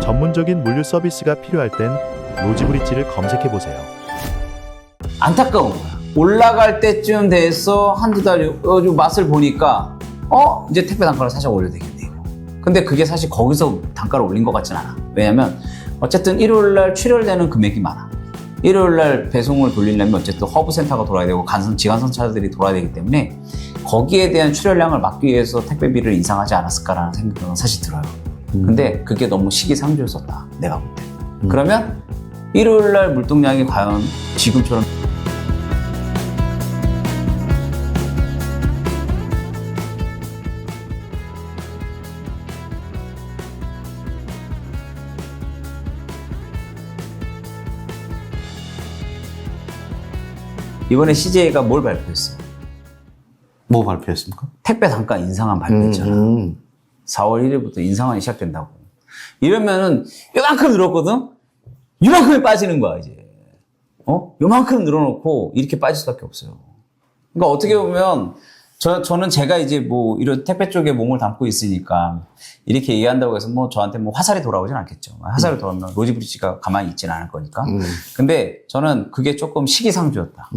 전문적인 물류 서비스가 필요할 땐 로지브릿지를 검색해보세요. 안타까운 거야. 올라갈 때쯤 돼서 한두 달 요 맛을 보니까 이제 택배 단가를 살짝 올려야 되겠네 이거. 근데 그게 사실 거기서 단가를 올린 것 같진 않아. 왜냐면 어쨌든 일요일날 출혈되는 금액이 많아. 일요일날 배송을 돌리려면 어쨌든 허브센터가 돌아야 되고 지간선차들이 돌아야 되기 때문에 거기에 대한 출혈량을 막기 위해서 택배비를 인상하지 않았을까라는 생각은 사실 들어요. 근데 그게 너무 시기상조였었다 내가 볼 때. 그러면 일요일날 물동량이 과연 지금처럼 이번에 CJ가 뭘 발표했어? 뭐 발표했습니까? 택배 단가 인상안 발표했잖아. 4월 1일부터 인상안이 시작된다고. 이러면은 요만큼 늘었거든? 요만큼이 빠지는 거야 이제. 요만큼 늘어놓고 이렇게 빠질 수밖에 없어요. 그러니까 어떻게 보면 저는 제가 이제 뭐 이런 택배 쪽에 몸을 담고 있으니까 이렇게 얘기한다고 해서 뭐 저한테 뭐 화살이 돌아오진 않겠죠. 화살이 돌아오면 로지브릿지가 가만히 있지는 않을 거니까. 근데 저는 그게 조금 시기상조였다.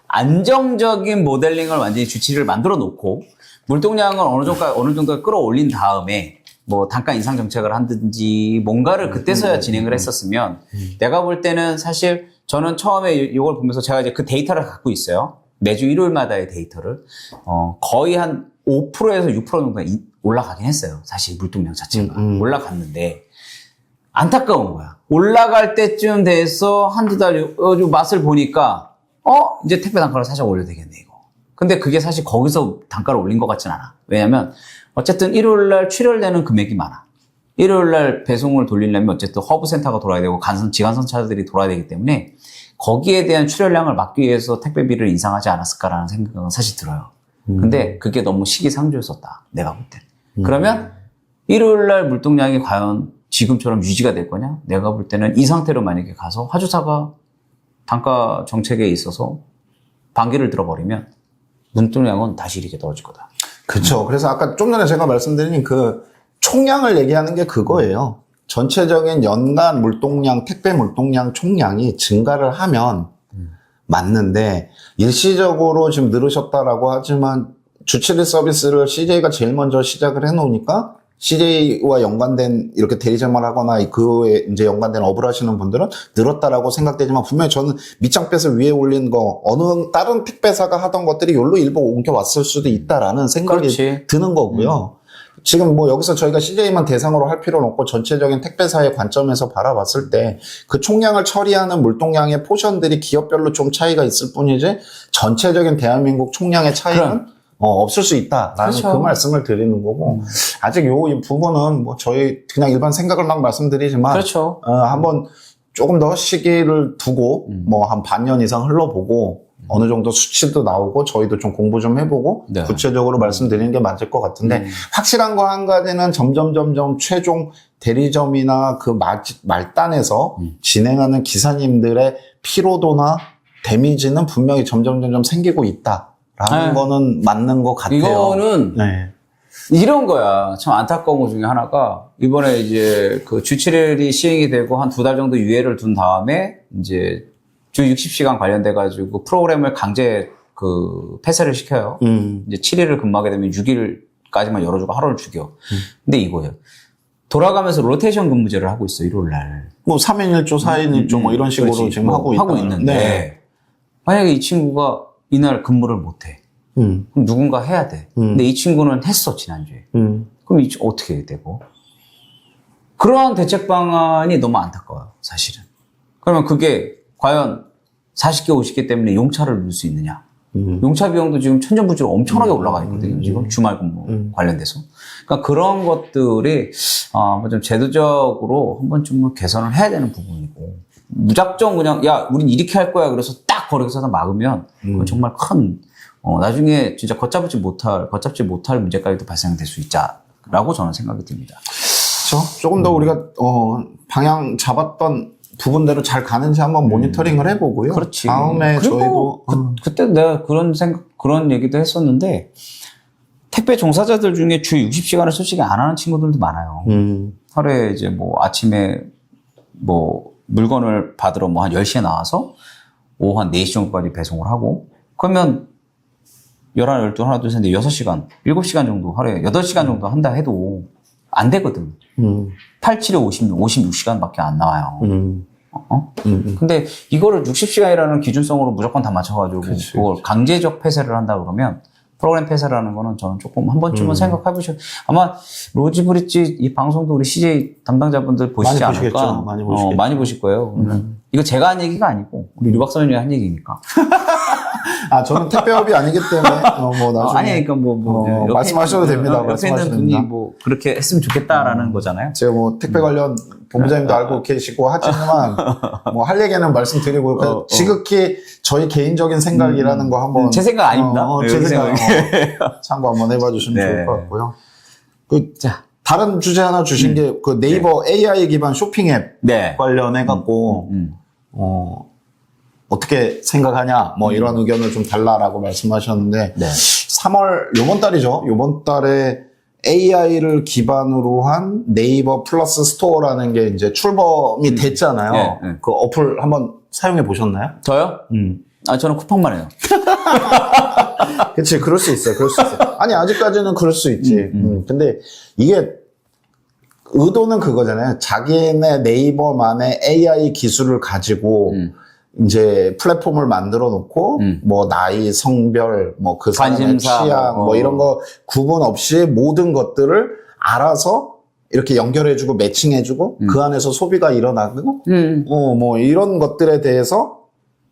안정적인 모델링을 완전히 주치를 만들어 놓고 물동량을 어느 정도 끌어올린 다음에 뭐 단가 인상 정책을 한든지 뭔가를 그때서야 진행을 했었으면 내가 볼 때는 사실 저는 처음에 이걸 보면서 제가 이제 그 데이터를 갖고 있어요. 매주 일요일마다의 데이터를 거의 한 5%에서 6% 정도 올라가긴 했어요. 사실 물동량 자체가 올라갔는데 안타까운 거야. 올라갈 때쯤 돼서 한두 달 요 맛을 보니까 이제 택배 단가를 살짝 올려야 되겠네 이거. 근데 그게 사실 거기서 단가를 올린 것 같진 않아. 왜냐면 어쨌든 일요일날 출혈되는 금액이 많아. 일요일날 배송을 돌리려면 어쨌든 허브센터가 돌아야 되고 지간선차들이 돌아야 되기 때문에 거기에 대한 출혈량을 막기 위해서 택배비를 인상하지 않았을까라는 생각은 사실 들어요. 근데 그게 너무 시기상조였었다 내가 볼 때. 그러면 일요일날 물동량이 과연 지금처럼 유지가 될 거냐? 내가 볼 때는 이 상태로 만약에 가서 화주사가 단가 정책에 있어서 반기를 들어버리면 물동량은 다시 이렇게 떨어질 거다. 그렇죠. 그래서 아까 좀 전에 제가 말씀드린 그 총량을 얘기하는 게 그거예요. 전체적인 연간 물동량, 택배 물동량 총량이 증가를 하면 맞는데 일시적으로 지금 늘으셨다라고 하지만 주치리 서비스를 CJ가 제일 먼저 시작을 해놓으니까 CJ와 연관된 이렇게 대리점을 하거나 그에 이제 연관된 업을 하시는 분들은 늘었다라고 생각되지만 분명히 저는 밑장 빼서 위에 올린 거 어느 다른 택배사가 하던 것들이 여기로 일부 옮겨왔을 수도 있다라는 생각이 그렇지. 드는 거고요. 지금 뭐 여기서 저희가 CJ만 대상으로 할 필요는 없고 전체적인 택배사의 관점에서 바라봤을 때 그 총량을 처리하는 물동량의 포션들이 기업별로 좀 차이가 있을 뿐이지 전체적인 대한민국 총량의 차이는 없을 수 있다라는 그렇죠. 그 말씀을 드리는 거고 아직 이 부분은 뭐 저희 그냥 일반 생각을 막 말씀드리지만 그렇죠. 한번 조금 더 시기를 두고 뭐 한 반년 이상 흘러보고 어느 정도 수치도 나오고 저희도 좀 공부 좀 해보고 네. 구체적으로 말씀드리는 게 맞을 것 같은데 확실한 거 한 가지는 점점 최종 대리점이나 그 말단에서 진행하는 기사님들의 피로도나 데미지는 분명히 점점 생기고 있다라는 거는 맞는 것 같아요. 이거는 네. 이런 거야. 참 안타까운 것 중에 하나가 이번에 이제 그 주치렐이 시행이 되고 한 2달 정도 유예를 둔 다음에 이제 주 60시간 관련돼가지고 프로그램을 강제 폐쇄를 시켜요. 이제 7일을 근무하게 되면 6일까지만 열어주고 하루를 죽여. 근데 이거예요. 돌아가면서 로테이션 근무제를 하고 있어, 일요일날. 뭐 3인 1조, 4인 1조 뭐 이런 식으로 그렇지. 지금 뭐 하고 있는데 네. 만약에 이 친구가 이날 근무를 못해. 그럼 누군가 해야 돼. 근데 이 친구는 했어, 지난주에. 그럼 어떻게 해야 되고? 그러한 대책 방안이 너무 안타까워요, 사실은. 그러면 그게 과연 40개, 50개 때문에 용차를 넣을 수 있느냐? 용차 비용도 지금 천정부지로 엄청나게 올라가 있거든요. 지금 주말 근무 관련돼서. 그러니까 그런 것들이 좀 제도적으로 한 번쯤은 개선을 해야 되는 부분이고 무작정 그냥 야 우린 이렇게 할 거야 그래서 딱 거기서 막으면 그건 정말 큰 나중에 진짜 걷잡지 못할 문제까지도 발생될 수 있자라고 저는 생각이 듭니다. 그렇죠. 조금 더 우리가 방향 잡았던 부분대로 잘 가는지 한번 모니터링을 해보고요. 그렇지. 다음에 저희도 그때 내가 그런 얘기도 했었는데 택배 종사자들 중에 주 60시간을 솔직히 안 하는 친구들도 많아요. 하루에 이제 뭐 아침에 뭐 물건을 받으러 뭐 한 10시에 나와서 오후 한 4시 정도까지 배송을 하고 그러면 11, 12, 하나, 둘, 셋, 넷, 6시간, 7시간 정도 하루에 8시간 정도 한다 해도 안 되거든. 8, 7에 56시간밖에 안 나와요. 근데 이거를 60시간이라는 기준성으로 무조건 다 맞춰가지고 그걸 강제적 폐쇄를 한다 그러면 프로그램 폐쇄라는 거는 저는 조금 한 번쯤은 생각해보셔. 아마 로지 브릿지 이 방송도 우리 CJ 담당자분들 보시지 많이 않을까? 보시겠죠. 많이 보시겠죠. 많이 보실 거예요. 이거 제가 한 얘기가 아니고 우리 류 박사님이 한 얘기니까. 아, 저는 택배업이 아니기 때문에, 뭐, 나중에. 아니, 그러니까 옆에 말씀하셔도 있는, 됩니다. 옆에 말씀하셔도 있는 분이 됩니다. 뭐 그렇게 했으면 좋겠다라는 거잖아요. 제가 뭐 택배 관련 본부장님도 알고 계시고 하지만 뭐 할 얘기는 말씀드리고 그냥 지극히 저희 개인적인 생각이라는 거 한번 제 생각 아닙니다. 제 네, 생각 생각이. 참고 한번 해봐 주시면 네. 좋을 것 같고요. 그 자, 다른 주제 하나 주신 게 그 네이버 AI 기반 쇼핑 앱 네. 관련해 갖고 어떻게 생각하냐 뭐 이런 의견을 좀 달라라고 말씀하셨는데 네. 3월 요번 달이죠. 요번 달에 AI를 기반으로 한 네이버 플러스 스토어라는 게 이제 출범이 됐잖아요. 네, 네. 그 어플 한번 사용해 보셨나요? 저요? 아, 저는 쿠팡만 해요. 그치, 그럴 수 있어요. 그럴 수 있어요. 아니, 아직까지는 그럴 수 있지. 근데 이게 의도는 그거잖아요. 자기네 네이버만의 AI 기술을 가지고 이제 플랫폼을 만들어 놓고 뭐 나이, 성별, 뭐 그 사람의 관심사, 취향, 뭐 이런 거 구분 없이 모든 것들을 알아서 이렇게 연결해주고 매칭해주고 그 안에서 소비가 일어나고 뭐 이런 것들에 대해서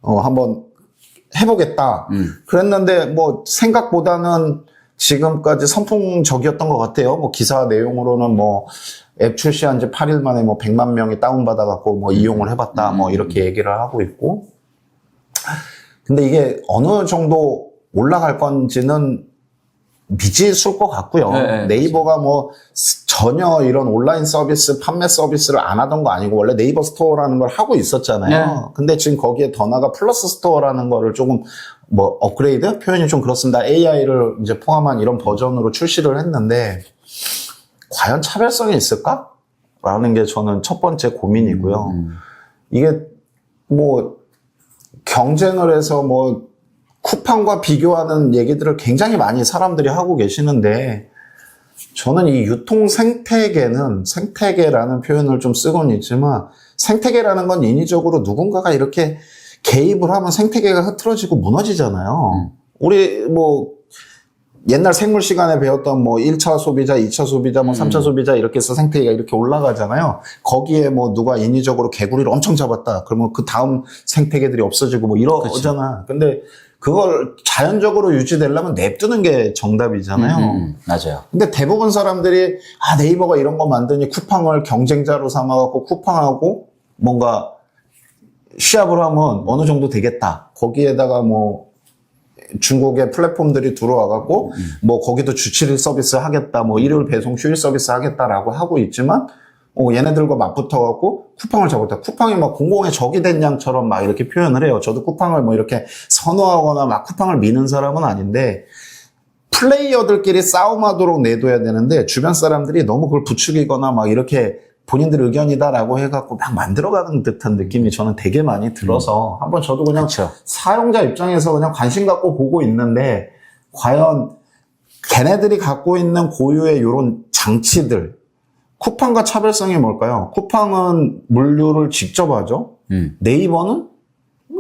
한번 해보겠다. 그랬는데 뭐 생각보다는 지금까지 선풍적이었던 것 같아요. 뭐 기사 내용으로는 뭐 앱 출시한 지 8일 만에 뭐 100만 명이 다운받아갖고 뭐 이용을 해봤다. 뭐 이렇게 얘기를 하고 있고. 근데 이게 어느 정도 올라갈 건지는 미지수일 것 같고요. 네, 네이버가 뭐 전혀 이런 온라인 서비스, 판매 서비스를 안 하던 거 아니고 원래 네이버 스토어라는 걸 하고 있었잖아요. 네. 근데 지금 거기에 더 나아가 플러스 스토어라는 거를 조금 뭐 업그레이드? 표현이 좀 그렇습니다. AI를 이제 포함한 이런 버전으로 출시를 했는데 과연 차별성이 있을까? 라는 게 저는 첫 번째 고민이고요. 이게 뭐 경쟁을 해서 뭐 쿠팡과 비교하는 얘기들을 굉장히 많이 사람들이 하고 계시는데 저는 이 유통 생태계라는 표현을 좀 쓰고는 있지만 생태계라는 건 인위적으로 누군가가 이렇게 개입을 하면 생태계가 흐트러지고 무너지잖아요. 우리 뭐 옛날 생물 시간에 배웠던 뭐 1차 소비자, 2차 소비자, 뭐 3차 소비자 이렇게 해서 생태계가 이렇게 올라가잖아요. 거기에 뭐 누가 인위적으로 개구리를 엄청 잡았다. 그러면 그 다음 생태계들이 없어지고 뭐 이러잖아. 근데 그걸 자연적으로 유지되려면 냅두는 게 정답이잖아요. 맞아요. 근데 대부분 사람들이 네이버가 이런 거 만드니 쿠팡을 경쟁자로 삼아갖고 쿠팡하고 뭔가 시합을 하면 어느 정도 되겠다. 거기에다가 뭐 중국의 플랫폼들이 들어와갖고 뭐 거기도 주 7일 서비스 하겠다. 뭐 일요일 배송 휴일 서비스 하겠다라고 하고 있지만 얘네들과 맞붙어갖고 쿠팡을 잡았다. 쿠팡이 막 공공의 적이 된 양처럼 막 이렇게 표현을 해요. 저도 쿠팡을 뭐 이렇게 선호하거나 막 쿠팡을 미는 사람은 아닌데 플레이어들끼리 싸움하도록 내둬야 되는데 주변 사람들이 너무 그걸 부추기거나 막 이렇게 본인들 의견이다라고 해갖고 막 만들어가는 듯한 느낌이 저는 되게 많이 들어서 한번 저도 그냥 그렇죠. 사용자 입장에서 그냥 관심 갖고 보고 있는데 과연 걔네들이 갖고 있는 고유의 이런 장치들 쿠팡과 차별성이 뭘까요? 쿠팡은 물류를 직접 하죠. 네이버는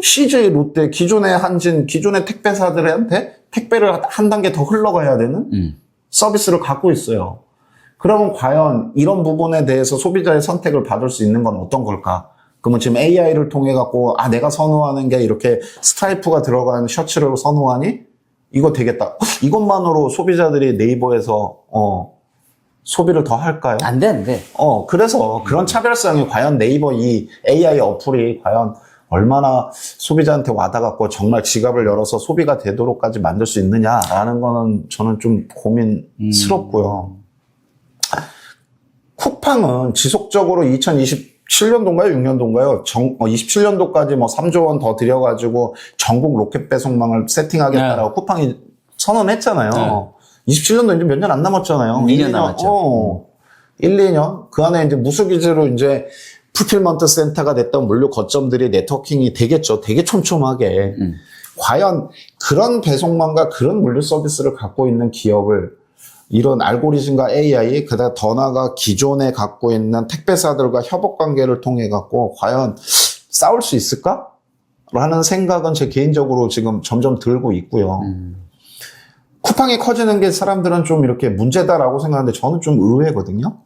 CJ, 롯데, 기존의 한진, 기존의 택배사들한테 택배를 한 단계 더 흘러가야 되는 서비스를 갖고 있어요. 그러면 과연 이런 부분에 대해서 소비자의 선택을 받을 수 있는 건 어떤 걸까? 그러면 지금 AI를 통해 갖고 내가 선호하는 게 이렇게 스트라이프가 들어간 셔츠를 선호하니 이거 되겠다. 이것만으로 소비자들이 네이버에서 소비를 더 할까요? 안 돼. 그래서 그런 차별성이 과연 네이버 이 AI 어플이 과연 얼마나 소비자한테 와닿았고 정말 지갑을 열어서 소비가 되도록까지 만들 수 있느냐라는 거는 저는 좀 고민스럽고요. 쿠팡은 지속적으로 2027년도인가요? 6년도인가요? 27년도까지 뭐 3조 원 더 들여가지고 전국 로켓 배송망을 세팅하겠다라고 쿠팡이 선언했잖아요. 27년도 이제 몇 년 안 남았잖아요. 2년 남았죠. 1, 2년? 그 안에 이제 무수기지로 이제 풀필먼트 센터가 됐던 물류 거점들이 네트워킹이 되겠죠. 되게 촘촘하게. 과연 그런 배송망과 그런 물류 서비스를 갖고 있는 기업을 이런 알고리즘과 AI, 그다음 더 나아가 기존에 갖고 있는 택배사들과 협업 관계를 통해 갖고 과연 싸울 수 있을까? 라는 생각은 제 개인적으로 지금 점점 들고 있고요. 쿠팡이 커지는 게 사람들은 좀 이렇게 문제다라고 생각하는데 저는 좀 의외거든요.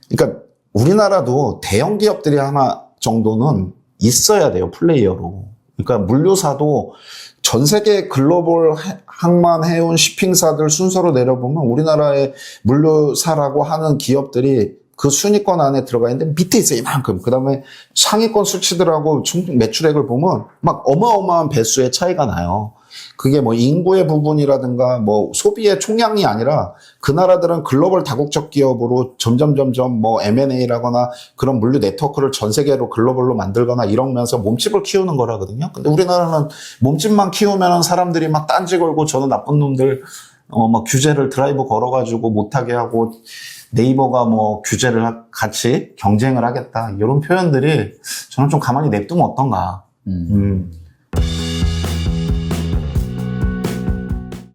그러니까 우리나라도 대형 기업들이 하나 정도는 있어야 돼요, 플레이어로. 그러니까 물류사도 전 세계 글로벌 항만해운 쇼핑사들 순서로 내려보면 우리나라의 물류사라고 하는 기업들이 그 순위권 안에 들어가 있는데 밑에 있어요, 이만큼. 그 다음에 상위권 수치들하고 매출액을 보면 막 어마어마한 배수의 차이가 나요. 그게 뭐 인구의 부분이라든가 뭐 소비의 총량이 아니라 그 나라들은 글로벌 다국적 기업으로 점점 뭐 M&A라거나 그런 물류 네트워크를 전 세계로 글로벌로 만들거나 이러면서 몸집을 키우는 거라거든요. 근데 우리나라는 몸집만 키우면 사람들이 막 딴지 걸고 저는 나쁜 놈들 막 규제를 드라이브 걸어가지고 못하게 하고 네이버가 뭐 규제를 같이 경쟁을 하겠다. 이런 표현들이 저는 좀 가만히 냅두면 어떤가.